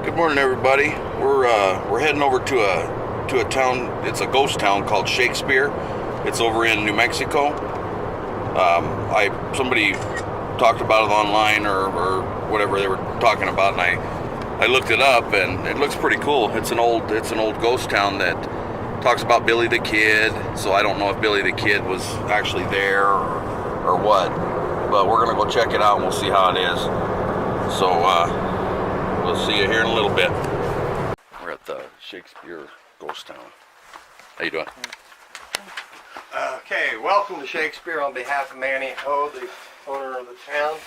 Good morning, everybody. We're heading over to a town. It's a ghost town called Shakespear. It's over in New Mexico. Somebody talked about it online or whatever they were talking about, and I looked it up, and it looks pretty cool. It's an old ghost town that talks about Billy the Kid. So I don't know if Billy the Kid was actually there or what, but we're gonna go check it out and we'll see how it is. So we'll see you here in a little bit. We're at the Shakespeare ghost town. How you doing? Okay, welcome to Shakespeare on behalf of Manny Ho, the owner of the town.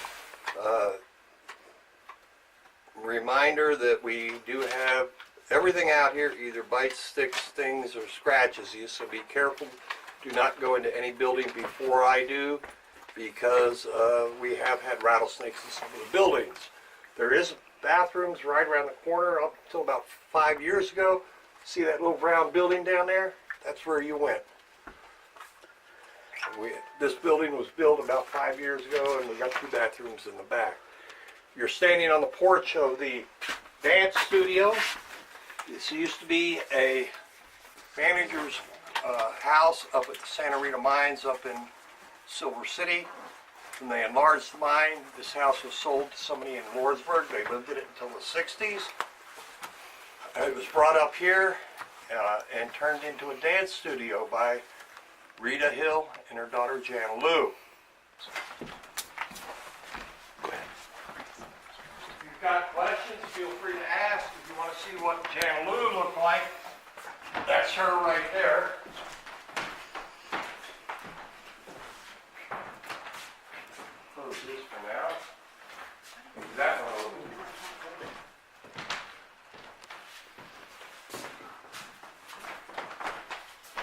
Reminder that we do have everything out here either bites, sticks, stings, or scratches you, so be careful. Do not go into any building before I do, because we have had rattlesnakes in some of the buildings. There is bathrooms right around the corner. Up until about 5 years ago, see that little brown building down there? That's where you went. This building was built about 5 years ago, and we got 2 bathrooms in the back. You're standing on the porch of the dance studio. This used to be a manager's house up at the Santa Rita Mines up in Silver City. When they enlarged the mine, this house was sold to somebody in Lordsburg. They lived in it until the 60s. It was brought up here and turned into a dance studio by Rita Hill and her daughter Jana Lou. Go ahead. If you've got questions, feel free to ask. If you want to see what Jana Lou looked like, that's her right there. Close this for now. That one open.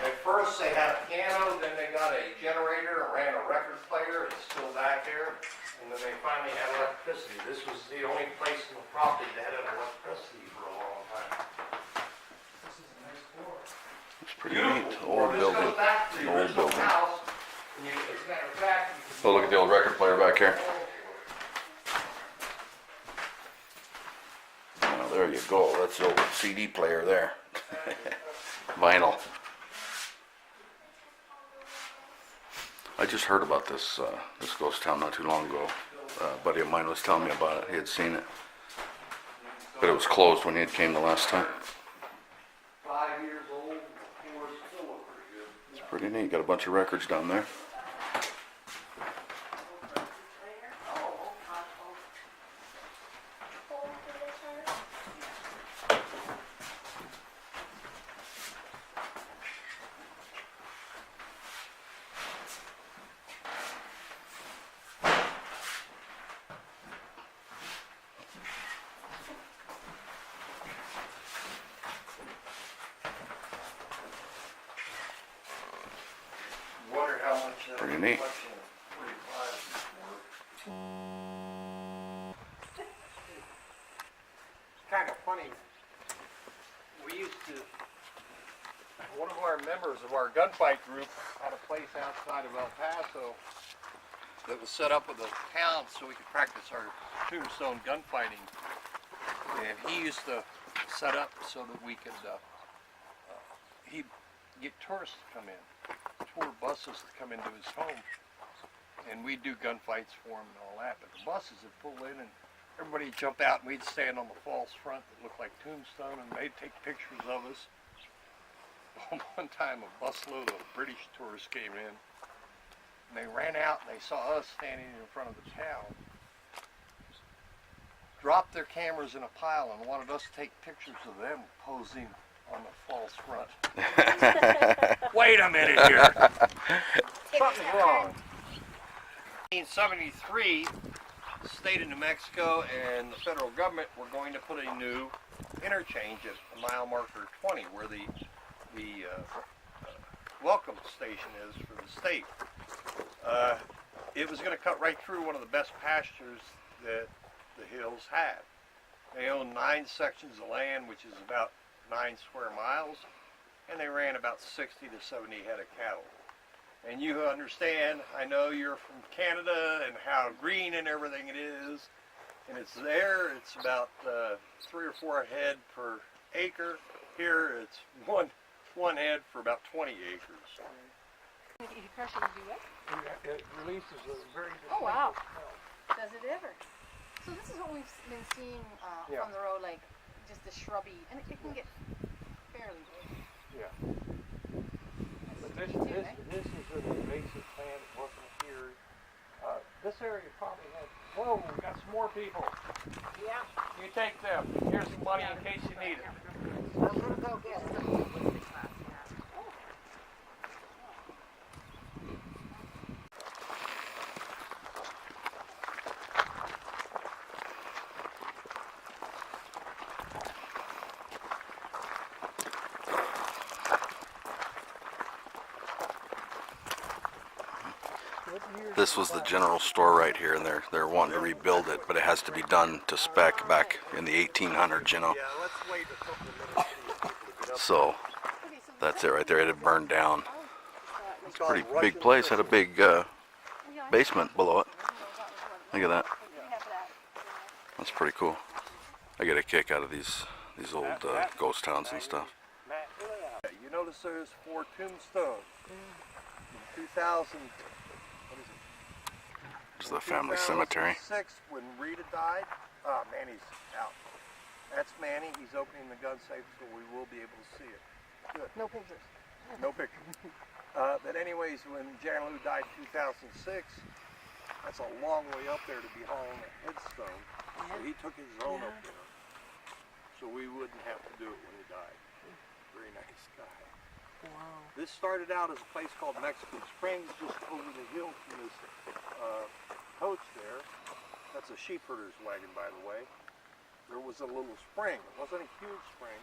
At first they had a piano, then they got a generator and ran a record player. It's still back there. And then they finally had electricity. This was the only place in the property that had electricity for a long time. This is a nice floor. It's pretty neat. Old building. This goes back to the Old original building. house. And as a matter of fact, Oh, look at the old record player back here. Oh, there you go. That's the old CD player there. Vinyl. I just heard about this ghost town not too long ago. A buddy of mine was telling me about it. He had seen it, but it was closed when he had came the last time. 5 years old, the floors still look pretty good. It's pretty neat. Got a bunch of records down there. Wonder how much that Pretty neat. collection of 45 is worth. It's kind of funny. We used to, one of our members of our gunfight group had a place outside of El Paso that was set up with a town so we could practice our tombstone gunfighting. And he used to set up so that we could, he'd get tourists to come in. Tour buses to come into his home, and we'd do gunfights for him and all that. But the buses would pull in, and everybody would jump out, and we'd stand on the false front that looked like tombstone, and they'd take pictures of us. One time, a busload of British tourists came in, and they ran out, and they saw us standing in front of the town, dropped their cameras in a pile, and wanted us to take pictures of them posing on the false front. Wait a minute here. Something's wrong. In 1973, the state of New Mexico and the federal government were going to put a new interchange at mile marker 20, where the welcome station is for the state. It was going to cut right through one of the best pastures that the Hills had. They own 9 sections of land, which is about 9 square miles, and they ran about 60 to 70 head of cattle. And you understand, I know you're from Canada and how green and everything it is, And it's there, it's about 3 or 4 head per acre. Here it's one head for about 20 acres. If you crush it, you do it? It releases a very Oh, wow. Does it ever? So this is what we've been seeing on the road, like just the shrubby, and it can get fairly big. Yeah. But this is an invasive plant. It wasn't here. This area probably had. Whoa, we got some more people. Yeah. You take them. Here's some money in case you need it. I'm gonna go get it. This was the general store right here, and they're wanting to rebuild it, but it has to be done to spec back in the 1800s, you know. Yeah, let's wait a couple of minutes for these people to get up. So that's it right there. It had burned down. It's a pretty big place. Had a big basement below it. Look at that. That's pretty cool. I get a kick out of these old ghost towns and stuff. You notice there's 4 tombstones. In 2000. This is the family cemetery. 2006, when Rita died, Manny's out. That's Manny. He's opening the gun safe, so we will be able to see it. Good. No pictures. No picture. But anyways, when Jan Lou died in 2006, that's a long way up there to be hauling a headstone. So he took his own up there. So we wouldn't have to do it when he died. Very nice guy. Wow. This started out as a place called Mexican Springs, just over the hill from this coach there. That's a sheep herder's wagon, by the way. There was a little spring. It wasn't a huge spring,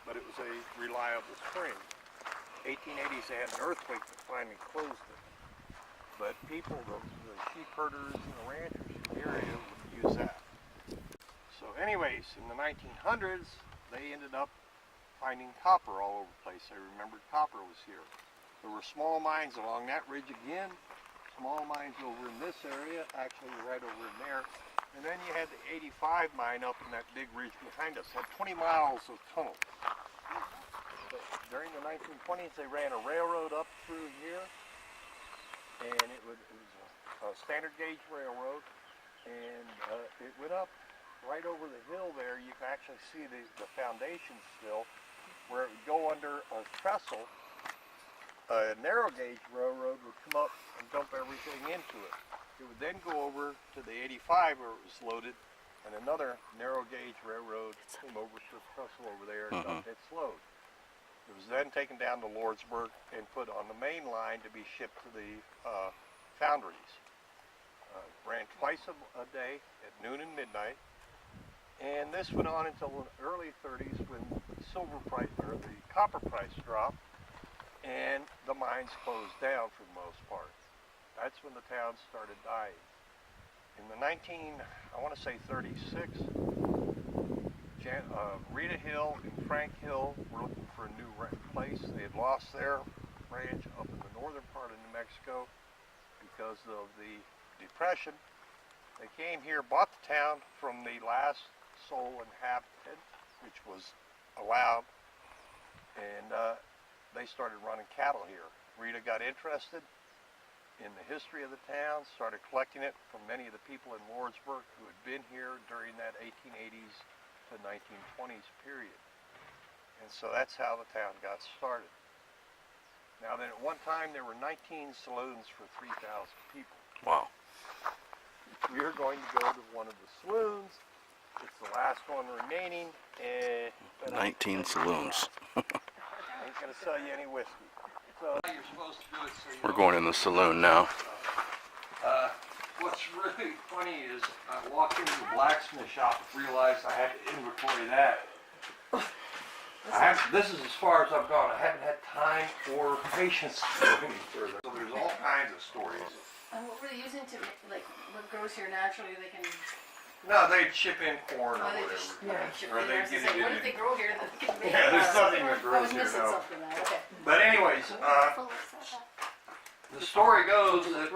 but it was a reliable spring. 1880s, they had an earthquake that finally closed it. But people, the sheep herders and the ranchers in the area would use that. So anyways, in the 1900s, they ended up finding copper all over the place. They remembered copper was here. There were small mines along that ridge again, small mines over in this area, actually right over in there. And then you had the 85 mine up in that big ridge behind us. Had 20 miles of tunnels. But during the 1920s, they ran a railroad up through here, and it was a standard gauge railroad, and it went up right over the hill there. You can actually see the foundation still, where it would go under a trestle. A narrow gauge railroad would come up and dump everything into it. It would then go over to the 85 where it was loaded, and another narrow gauge railroad came over to the trestle over there and dumped its load. It was then taken down to Lordsburg and put on the main line to be shipped to the foundries. Ran twice a day at noon and midnight, and this went on until the early 30s when the silver price or the copper price dropped, and the mines closed down for the most part. That's when the town started dying. In the 36, Rita Hill and Frank Hill were looking for a new place. They had lost their ranch up in the northern part of New Mexico because of the Depression. They came here, bought the town from the last sole inhabitant, which was allowed, and they started running cattle here. Rita got interested in the history of the town, started collecting it from many of the people in Lordsburg who had been here during that 1880s to 1920s period. And so that's how the town got started. Now then, at one time there were 19 saloons for 3,000 people. Wow. We are going to go to one of the saloons. It's the last one remaining. 19 saloons. I ain't going to sell you any whiskey. So you're supposed to do it so you We're going in the saloon now. What's really funny is I walked into the blacksmith shop and realized I had to inventory that. This is as far as I've gone. I haven't had time or patience to go any further. So there's all kinds of stories. And what were they using to, like, what grows here naturally? They can. No, they'd ship in corn or Oh, they whatever. just ship Or it. they'd I was get gonna say, it what in. if they grow here that they can make? Yeah, there's nothing that I grows was here missing now. something there. Okay. But anyways, the story goes that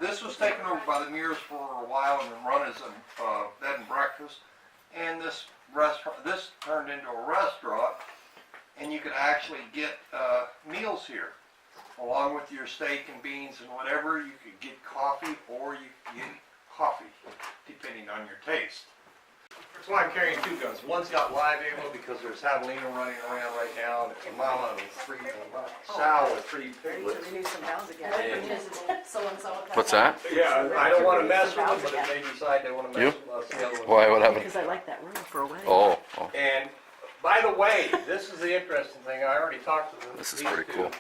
This was taken over by the Mears for a while and run as a bed and breakfast. And this restaurant, this turned into a restaurant, and you could actually get meals here. Along with your steak and beans and whatever, you could get coffee or you could get coffee, depending on your taste. That's why I'm carrying two guns. One's got live ammo because there's javelina running around right now, and it's a mama and three, Sal with three piglets. What's that? Yeah, I don't want to mess with them, but if they decide they want to mess with us, the other one. Why? What happened? Because I like that room for a wedding. Oh, And by the way, this is the interesting thing. I already talked to them. this is these pretty two. cool.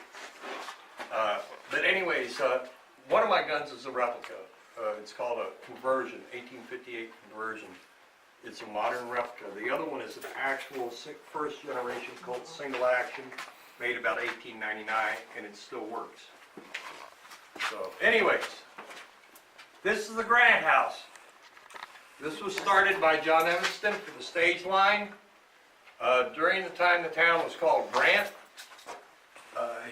But anyways, one of my guns is a replica. It's called a conversion, 1858 conversion. It's a modern replica. The other one is an actual first generation Colt single action, made about 1899, and it still works. So anyways, this is the Grant House. This was started by John Evanston for the stage line. During the time the town was called Grant,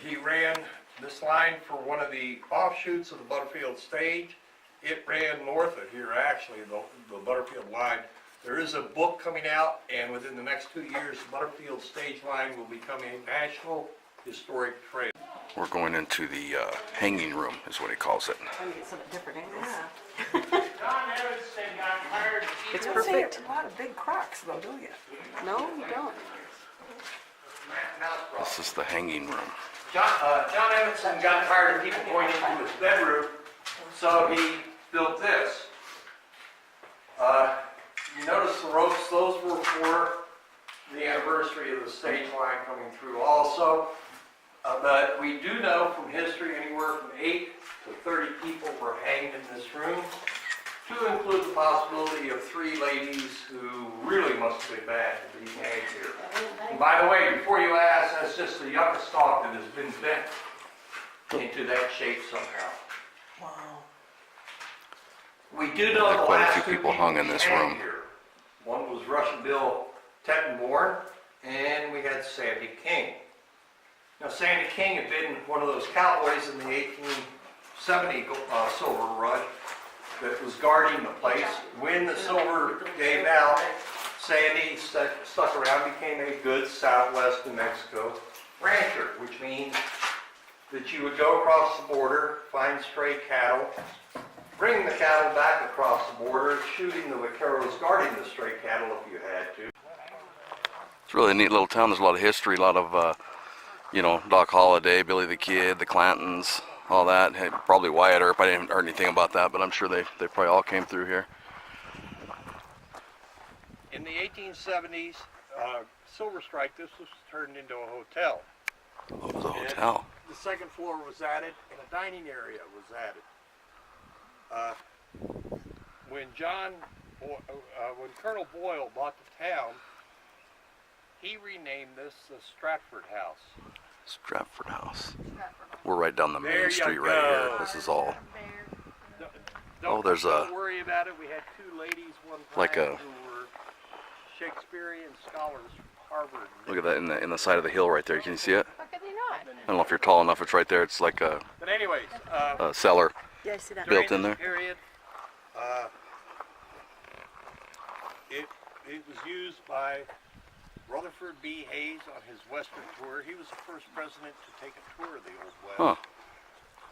he ran this line for one of the offshoots of the Butterfield stage. It ran north of here, actually, the Butterfield line. There is a book coming out, and within the next 2 years, the Butterfield stage line will become a National Historic Trail. We're going into the hanging room, is what he calls it. I mean, it's a different angles. John Evanston got hired to keep It's it. perfect. A lot of big cracks, though, do you? No, you don't. This is the hanging room. John Evanston got tired of people going into his bedroom, so he built this. You notice the ropes, those were for the anniversary of the stage line coming through also. But we do know from history anywhere from 8 to 30 people were hanged in this room, to include the possibility of 3 ladies who really must have been bad to be hanged here. And by the way, before you ask, that's just the yucca stalk that has been bent into that shape somehow. Wow. We do know the Quite a last few 2 people hung in this hanged room. here. One was Russian Bill Tettenborn, and we had Sandy King. Now, Sandy King had been one of those cowboys in the 1870 silver rush that was guarding the place. When the silver gave out, Sandy stuck around, became a good Southwest New Mexico rancher, which means that you would go across the border, find stray cattle, bring the cattle back across the border, shooting the vaqueros guarding the stray cattle if you had to. It's really a neat little town. There's a lot of history, a lot of, Doc Holliday, Billy the Kid, the Clantons, all that. Hey, probably Wyatt Earp. I didn't hear anything about that, but I'm sure they probably all came through here. In the 1870s, Silver Strike, this was turned into a hotel. Oh, it was a hotel. The second floor was added, and a dining area was added. When Colonel Boyle bought the town, he renamed this the Stratford House. Stratford House. We're right down the There main you street right go. here. This is all. Don't there's a- worry about it. We had 2 ladies one time Like a- who were Shakespearean scholars from Harvard. Look at that in the side of the hill right there. Can you see it? How could they not? I don't know if you're tall enough. It's right there. It's like a But anyways, cellar. Yeah, I see that. Built during in this there? period, it was used by Rutherford B. Hayes on his Western tour. He was the first president to take a tour of the Old West.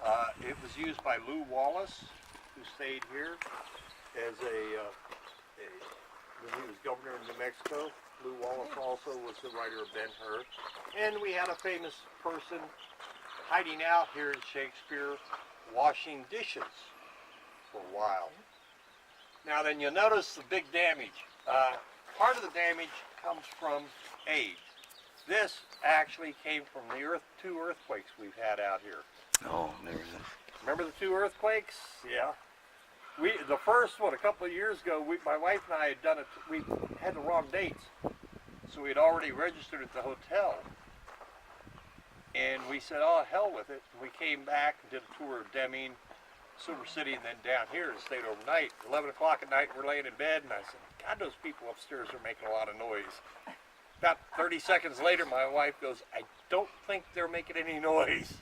Huh. It was used by Lew Wallace, who stayed here as when he was governor of New Mexico. Lew Wallace also was the writer of Ben-Hur. And we had a famous person hiding out here in Shakespeare, washing dishes for a while. Now then, you'll notice the big damage. Part of the damage comes from age. This actually came from the 2 earthquakes we've had out here. Oh, there it is. Remember the 2 earthquakes? Yeah. The first one a couple of years ago, my wife and I had done it. We had the wrong dates, so we had already registered at the hotel. And we said, oh, hell with it. And we came back and did a tour of Deming, Silver City, and then down here and stayed overnight. 11 o'clock at night, we're laying in bed, and I said, God, those people upstairs are making a lot of noise. About 30 seconds later, my wife goes, I don't think they're making any noise.